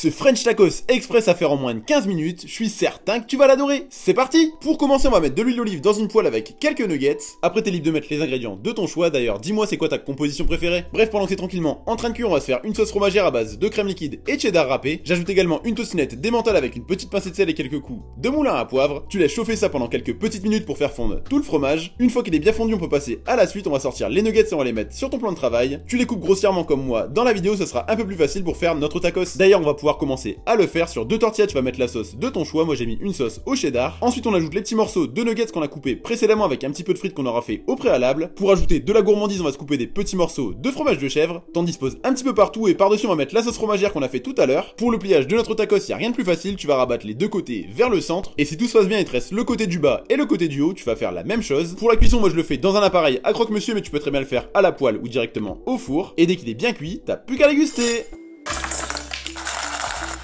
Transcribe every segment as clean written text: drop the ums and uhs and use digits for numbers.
Ce French Tacos express à faire en moins de 15 minutes, je suis certain que tu vas l'adorer. C'est parti! Pour commencer, on va mettre de l'huile d'olive dans une poêle avec quelques nuggets. Après, t'es libre de mettre les ingrédients de ton choix. D'ailleurs, dis-moi c'est quoi ta composition préférée. Bref, pendant que t'es tranquillement en train de cuire, on va se faire une sauce fromagère à base de crème liquide et cheddar râpé. J'ajoute également une toastinette d'emmental avec une petite pincée de sel et quelques coups de moulin à poivre. Tu laisses chauffer ça pendant quelques petites minutes pour faire fondre tout le fromage. Une fois qu'il est bien fondu, on peut passer à la suite. On va sortir les nuggets et on va les mettre sur ton plan de travail. Tu les coupes grossièrement comme moi dans la vidéo, ça sera un peu plus facile pour faire notre tacos. D'ailleurs, on va pouvoir commencer à le faire sur 2 tortillas. Tu vas mettre la sauce de ton choix. Moi, j'ai mis une sauce au cheddar. Ensuite, on ajoute les petits morceaux de nuggets qu'on a coupés précédemment avec un petit peu de frites qu'on aura fait au préalable. Pour ajouter de la gourmandise, on va se couper des petits morceaux de fromage de chèvre. T'en disposes un petit peu partout et par-dessus, on va mettre la sauce fromagère qu'on a fait tout à l'heure. Pour le pliage de notre tacos, y a rien de plus facile. Tu vas rabattre les deux côtés vers le centre et si tout se passe bien, il te reste le côté du bas et le côté du haut. Tu vas faire la même chose. Pour la cuisson, moi, je le fais dans un appareil à croque-monsieur, mais tu peux très bien le faire à la poêle ou directement au four. Et dès qu'il est bien cuit, t'as plus qu'à déguster.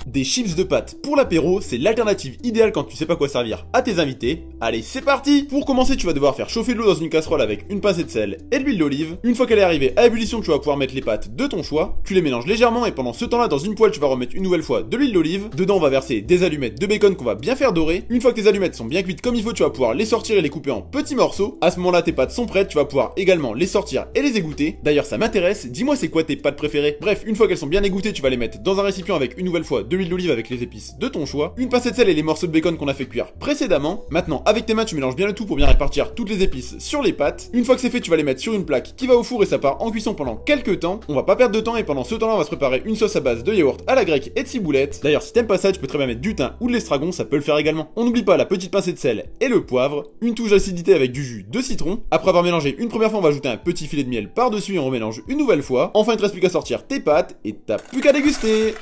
Des chips de pâtes pour l'apéro, c'est l'alternative idéale quand tu sais pas quoi servir à tes invités. Allez, c'est parti! Pour commencer, tu vas devoir faire chauffer de l'eau dans une casserole avec une pincée de sel et de l'huile d'olive. Une fois qu'elle est arrivée à ébullition, tu vas pouvoir mettre les pâtes de ton choix. Tu les mélanges légèrement et pendant ce temps-là, dans une poêle, tu vas remettre une nouvelle fois de l'huile d'olive. Dedans, on va verser des allumettes de bacon qu'on va bien faire dorer. Une fois que tes allumettes sont bien cuites comme il faut, tu vas pouvoir les sortir et les couper en petits morceaux. À ce moment-là, tes pâtes sont prêtes, tu vas pouvoir également les sortir et les égoutter. D'ailleurs, ça m'intéresse, dis-moi c'est quoi tes pâtes préférées. Bref, une fois qu'elles sont bien égouttées, tu vas les mettre dans un récipient avec une nouvelle fois de l'huile d'olive avec les épices de ton choix, une pincée de sel et les morceaux de bacon qu'on a fait cuire précédemment. Maintenant, avec tes mains, tu mélanges bien le tout pour bien répartir toutes les épices sur les pâtes. Une fois que c'est fait, tu vas les mettre sur une plaque qui va au four et ça part en cuisson pendant quelques temps. On va pas perdre de temps et pendant ce temps-là, on va se préparer une sauce à base de yaourt à la grecque et de ciboulette. D'ailleurs, si t'aimes pas ça, tu peux très bien mettre du thym ou de l'estragon, ça peut le faire également. On n'oublie pas la petite pincée de sel et le poivre, une touche d'acidité avec du jus de citron. Après avoir mélangé une première fois, on va ajouter un petit filet de miel par-dessus et on remélange une nouvelle fois. Enfin, il te reste plus qu'à sortir tes pâtes et t'as plus qu'à déguster.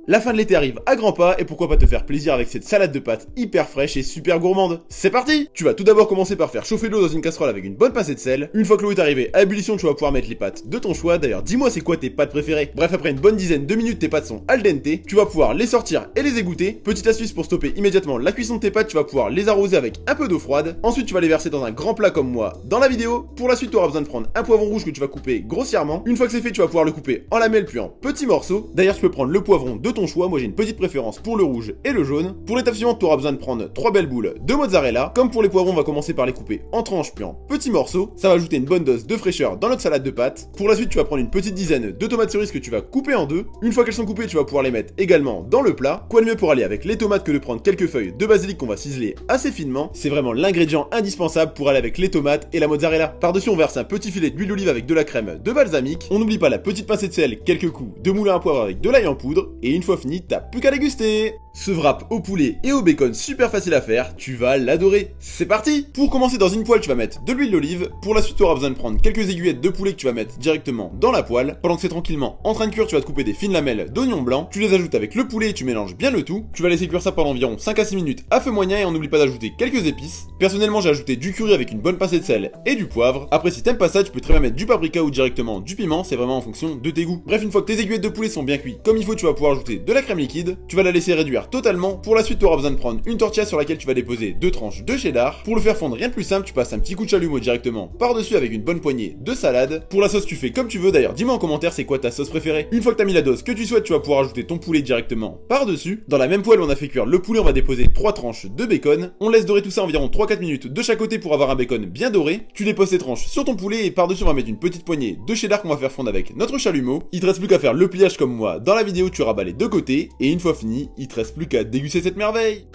La fin de l'été arrive à grands pas et pourquoi pas te faire plaisir avec cette salade de pâtes hyper fraîche et super gourmande. C'est parti! Tu vas tout d'abord commencer par faire chauffer de l'eau dans une casserole avec une bonne pincée de sel. Une fois que l'eau est arrivée à ébullition, tu vas pouvoir mettre les pâtes de ton choix. D'ailleurs, dis-moi c'est quoi tes pâtes préférées. Bref, après une bonne dizaine de minutes, tes pâtes sont al dente. Tu vas pouvoir les sortir et les égoutter. Petite astuce pour stopper immédiatement la cuisson de tes pâtes, tu vas pouvoir les arroser avec un peu d'eau froide. Ensuite, tu vas les verser dans un grand plat comme moi dans la vidéo. Pour la suite, tu auras besoin de prendre un poivron rouge que tu vas couper grossièrement. Une fois que c'est fait, tu vas pouvoir le couper en lamelles puis en petits morceaux. D'ailleurs, tu peux prendre le poivron de ton choix. Moi, j'ai une petite préférence pour le rouge et le jaune. Pour l'étape suivante, tu auras besoin de prendre 3 belles boules de mozzarella. Comme pour les poivrons, on va commencer par les couper en tranches puis en petits morceaux. Ça va ajouter une bonne dose de fraîcheur dans notre salade de pâtes. Pour la suite, tu vas prendre une petite dizaine de tomates cerises que tu vas couper en deux. Une fois qu'elles sont coupées, tu vas pouvoir les mettre également dans le plat. Quoi de mieux pour aller avec les tomates que de prendre quelques feuilles de basilic qu'on va ciseler assez finement. C'est vraiment l'ingrédient indispensable pour aller avec les tomates et la mozzarella. Par-dessus, on verse un petit filet d'huile d'olive avec de la crème de balsamique. On n'oublie pas la petite pincée de sel, quelques coups de moulin à poivre avec de l'ail en poudre. Et une fois fini, t'as plus qu'à déguster. Ce wrap au poulet et au bacon super facile à faire, tu vas l'adorer. C'est parti! Pour commencer, dans une poêle, tu vas mettre de l'huile d'olive. Pour la suite, tu auras besoin de prendre quelques aiguillettes de poulet que tu vas mettre directement dans la poêle. Pendant que c'est tranquillement en train de cuire, tu vas te couper des fines lamelles d'oignons blancs. Tu les ajoutes avec le poulet et tu mélanges bien le tout. Tu vas laisser cuire ça pendant environ 5 à 6 minutes à feu moyen et on n'oublie pas d'ajouter quelques épices. Personnellement, j'ai ajouté du curry avec une bonne pincée de sel et du poivre. Après, si t'aimes pas ça, tu peux très bien mettre du paprika ou directement du piment, c'est vraiment en fonction de tes goûts. Bref, une fois que tes aiguillettes de poulet sont bien cuites comme il faut, tu vas pouvoir ajouter de la crème liquide. Tu vas la laisser réduire totalement. Pour la suite, tu auras besoin de prendre une tortilla sur laquelle tu vas déposer 2 tranches de cheddar. Pour le faire fondre, rien de plus simple, tu passes un petit coup de chalumeau directement par-dessus avec une bonne poignée de salade. Pour la sauce, tu fais comme tu veux. D'ailleurs, dis-moi en commentaire c'est quoi ta sauce préférée. Une fois que t'as mis la dose que tu souhaites, tu vas pouvoir ajouter ton poulet directement par-dessus. Dans la même poêle où on a fait cuire le poulet, on va déposer 3 tranches de bacon. On laisse dorer tout ça environ 3-4 minutes de chaque côté pour avoir un bacon bien doré. Tu déposes tes tranches sur ton poulet et par-dessus on va mettre une petite poignée de cheddar qu'on va faire fondre avec notre chalumeau. Il te reste plus qu'à faire le pliage comme moi. Dans la vidéo, tu rabats les deux côtés et une fois fini, il te reste plus qu'à déguster cette merveille.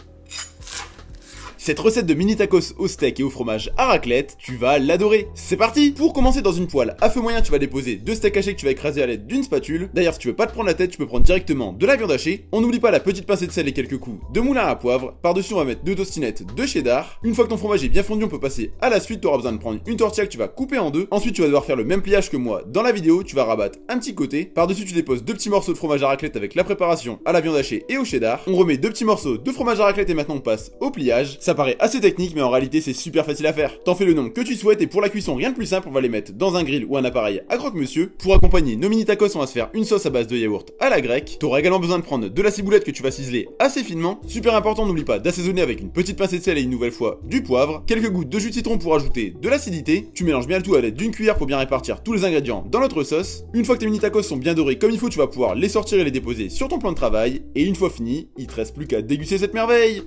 Cette recette de mini tacos au steak et au fromage à raclette, tu vas l'adorer. C'est parti! Pour commencer, dans une poêle à feu moyen, tu vas déposer 2 steaks hachés que tu vas écraser à l'aide d'une spatule. D'ailleurs, si tu veux pas te prendre la tête, tu peux prendre directement de la viande hachée. On n'oublie pas la petite pincée de sel et quelques coups de moulin à poivre. Par-dessus, on va mettre 2 tostinettes de cheddar. Une fois que ton fromage est bien fondu, on peut passer à la suite. Tu auras besoin de prendre une tortilla que tu vas couper en deux. Ensuite, tu vas devoir faire le même pliage que moi dans la vidéo. Tu vas rabattre un petit côté. Par-dessus, tu déposes 2 petits morceaux de fromage à raclette avec la préparation à la viande hachée et au cheddar. On remet 2 petits morceaux de fromage à raclette et maintenant on passe au pliage. Ça paraît assez technique, mais en réalité c'est super facile à faire. T'en fais le nombre que tu souhaites et pour la cuisson, rien de plus simple, on va les mettre dans un grill ou un appareil à croque-monsieur. Pour accompagner nos mini tacos, on va se faire une sauce à base de yaourt à la grecque. T'auras également besoin de prendre de la ciboulette que tu vas ciseler assez finement. Super important, n'oublie pas d'assaisonner avec une petite pincée de sel et une nouvelle fois du poivre. Quelques gouttes de jus de citron pour ajouter de l'acidité. Tu mélanges bien le tout à l'aide d'une cuillère pour bien répartir tous les ingrédients dans notre sauce. Une fois que tes mini tacos sont bien dorés comme il faut, tu vas pouvoir les sortir et les déposer sur ton plan de travail. Et une fois fini, il te reste plus qu'à déguster cette merveille.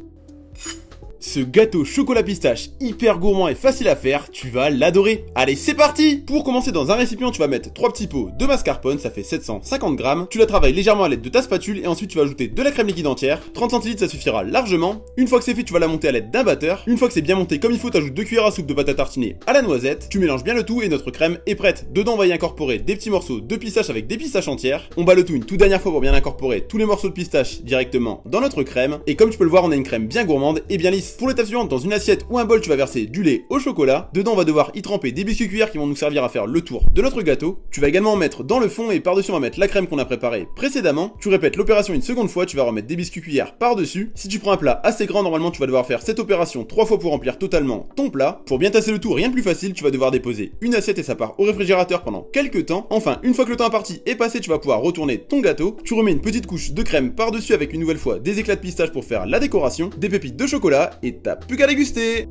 Ce gâteau chocolat pistache hyper gourmand et facile à faire, tu vas l'adorer. Allez, c'est parti! Pour commencer, dans un récipient, tu vas mettre 3 petits pots de mascarpone, ça fait 750 grammes. Tu la travailles légèrement à l'aide de ta spatule et ensuite tu vas ajouter de la crème liquide entière. 30 centilitres, ça suffira largement. Une fois que c'est fait, tu vas la monter à l'aide d'un batteur. Une fois que c'est bien monté comme il faut, tu ajoutes 2 cuillères à soupe de pâte à tartiner à la noisette. Tu mélanges bien le tout et notre crème est prête. Dedans, on va y incorporer des petits morceaux de pistache avec des pistaches entières. On bat le tout une toute dernière fois pour bien incorporer tous les morceaux de pistache directement dans notre crème. Et comme tu peux le voir, on a une crème bien gourmande et bien lisse. Pour l'étape suivante, dans une assiette ou un bol, tu vas verser du lait au chocolat. Dedans, on va devoir y tremper des biscuits cuillères qui vont nous servir à faire le tour de notre gâteau. Tu vas également en mettre dans le fond et par-dessus, on va mettre la crème qu'on a préparée précédemment. Tu répètes l'opération une seconde fois, tu vas remettre des biscuits cuillères par-dessus. Si tu prends un plat assez grand, normalement, tu vas devoir faire cette opération 3 fois pour remplir totalement ton plat. Pour bien tasser le tout, rien de plus facile, tu vas devoir déposer une assiette et ça part au réfrigérateur pendant quelques temps. Enfin, une fois que le temps imparti est passé, tu vas pouvoir retourner ton gâteau. Tu remets une petite couche de crème par-dessus avec une nouvelle fois des éclats de pistache pour faire la décoration, des pépites de chocolat et t'as plus qu'à déguster.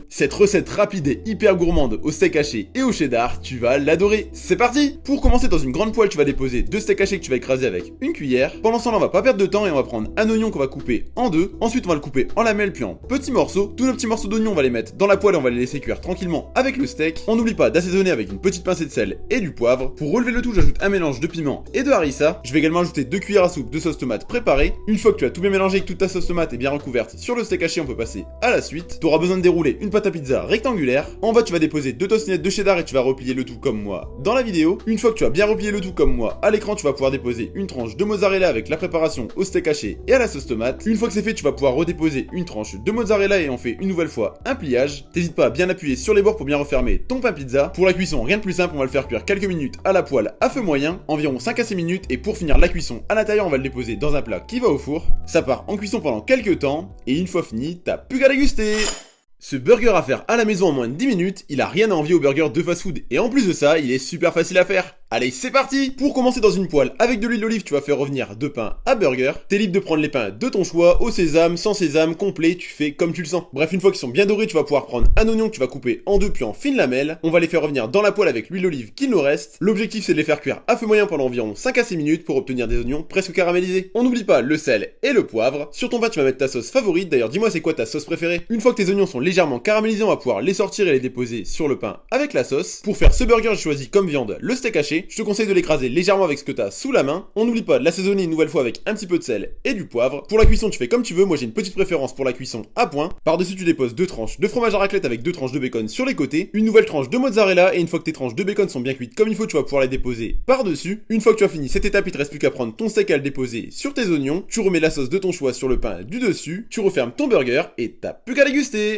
Cette recette rapide et hyper gourmande au steak haché et au cheddar, tu vas l'adorer. C'est parti! Pour commencer, dans une grande poêle, tu vas déposer 2 steaks hachés que tu vas écraser avec une cuillère. Pendant ce temps-là, on va pas perdre de temps et on va prendre un oignon qu'on va couper en deux. Ensuite, on va le couper en lamelles puis en petits morceaux. Tous nos petits morceaux d'oignon, on va les mettre dans la poêle et on va les laisser cuire tranquillement avec le steak. On n'oublie pas d'assaisonner avec une petite pincée de sel et du poivre. Pour relever le tout, j'ajoute un mélange de piment et de harissa. Je vais également ajouter 2 cuillères à soupe de sauce tomate préparée. Une fois que tu as tout bien mélangé et que toute ta sauce tomate est bien recouverte sur le steak haché, on peut passer à la suite. Tu auras besoin de dérouler une pâte à pizza rectangulaire. En bas, tu vas déposer 2 tostinettes de cheddar et tu vas replier le tout comme moi dans la vidéo. Une fois que tu as bien replié le tout comme moi à l'écran, tu vas pouvoir déposer une tranche de mozzarella avec la préparation au steak haché et à la sauce tomate. Une fois que c'est fait, tu vas pouvoir redéposer une tranche de mozzarella et on fait une nouvelle fois un pliage. T'hésites pas à bien appuyer sur les bords pour bien refermer ton pain pizza. Pour la cuisson, rien de plus simple, on va le faire cuire quelques minutes à la poêle à feu moyen, environ 5 à 6 minutes, et pour finir la cuisson à l'intérieur, on va le déposer dans un plat qui va au four. Ça part en cuisson pendant quelques temps et une fois fini, t'as plus qu'à déguster. Ce burger à faire à la maison en moins de 10 minutes, il a rien à envier au burger de fast-food. Et en plus de ça, il est super facile à faire. Allez, c'est parti! Pour commencer, dans une poêle avec de l'huile d'olive, tu vas faire revenir 2 pains à burger. T'es libre de prendre les pains de ton choix, au sésame, sans sésame, complet, tu fais comme tu le sens. Bref, une fois qu'ils sont bien dorés, tu vas pouvoir prendre un oignon que tu vas couper en deux puis en fines lamelles. On va les faire revenir dans la poêle avec l'huile d'olive qu'il nous reste. L'objectif, c'est de les faire cuire à feu moyen pendant environ 5 à 6 minutes pour obtenir des oignons presque caramélisés. On n'oublie pas le sel et le poivre. Sur ton pain, tu vas mettre ta sauce favorite. D'ailleurs, dis-moi c'est quoi ta sauce préférée? Une fois que tes oignons sont légèrement caramélisés, on va pouvoir les sortir et les déposer sur le pain avec la sauce. Pour faire ce burger, j'ai choisi comme viande le steak haché. Je te conseille de l'écraser légèrement avec ce que t'as sous la main. On n'oublie pas de l'assaisonner une nouvelle fois avec un petit peu de sel et du poivre. Pour la cuisson, tu fais comme tu veux. Moi, j'ai une petite préférence pour la cuisson à point. Par-dessus, tu déposes 2 tranches de fromage à raclette avec 2 tranches de bacon sur les côtés, une nouvelle tranche de mozzarella, et une fois que tes tranches de bacon sont bien cuites comme il faut, tu vas pouvoir les déposer par-dessus. Une fois que tu as fini cette étape, il te reste plus qu'à prendre ton steak et à le déposer sur tes oignons. Tu remets la sauce de ton choix sur le pain du dessus, tu refermes ton burger et t'as plus qu'à déguster.